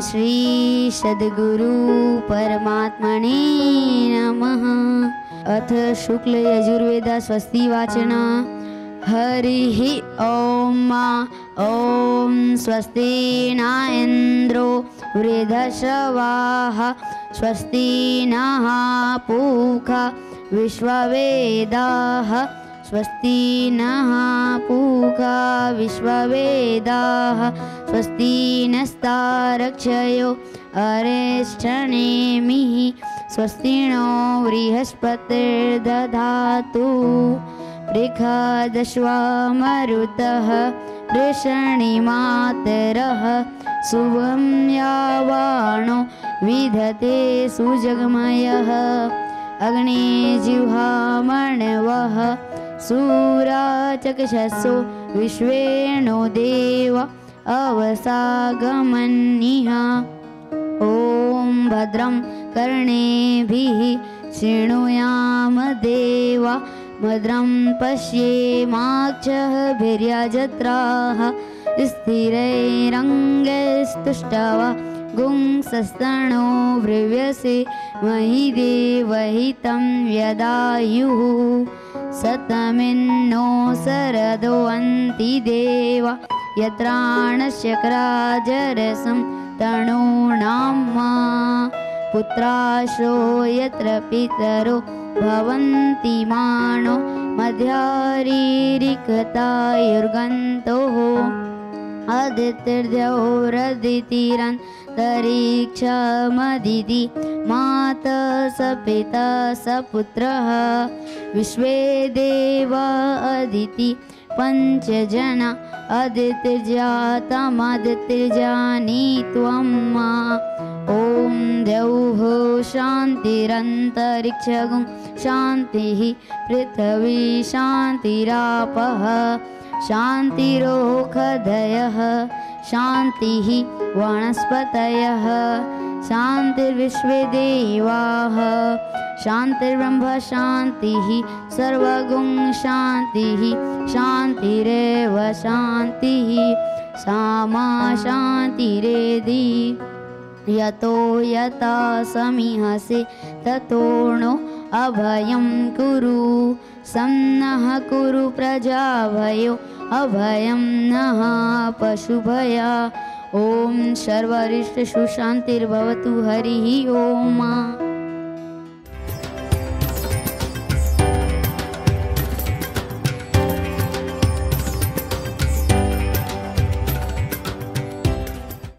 श्री सद्गुरु परमात्मने नमः। अथ शुक्ल यजुर्वेद स्वस्ति वाचन। हरिः ॐ। ॐ स्वस्ति न इन्द्रो वृद्धश्रवाः स्वस्ति नः पूषा विश्ववेदाः स्वस्ति नः पूषा विश्ववेदाः स्वस्ति नस्तारक्षयो अरिष्टनेमिः स्वस्ति नो बृहस्पतिर्दधातु बृहदश्वा मरुतः वृषणिमातरः शुभं यावाणो विधते सुजगमयः अग्निजिह्वामणवः सूराचक्षसो विश्वेनो देव अवसागमन्निः। ॐ भद्रं कर्णेभिः शृणुयाम देवा भद्रं पश्येमाक्षभिर्यजत्राः स्थिरैरङ्गैस्तुष्टवा गुंसस्तनो ब्रव्यसे महि देवहितं व्यदायुः सतमिन्नो शरदो अन्ति देवा यत्राणशक्राजरसं तनूनां पुत्राशो यत्र पितरो भवन्ति मानो मध्यारीरिकतायुर्गन्तोः अदितिर्द्यौरदितिरन्तरिक्षमदिति माता स पिता स पुत्रः विश्वे देवा अदिति पञ्चजना अदितिर्जातमदितिर्जानी त्वम्। ॐ द्यौः शान्तिरन्तरिक्षगुं शान्तिः पृथिवी शान्तिरापः शान्तिरोषधयः शान्तिः वनस्पतयः शान्तिर्विश्वे देवाः शान्तिर्ब्रह्म शान्तिः सर्वगुं शान्तिः शान्तिरेव शान्तिः सामा शान्तिरेधि यतो यथा समीहसे ततोऽर्णो अभयं कुरु सन्नः कुरु प्रजाभयो अभयं नः पशुभया। ॐ सर्वरिष्टसु शान्तिर्भवतु। हरिः ॐ।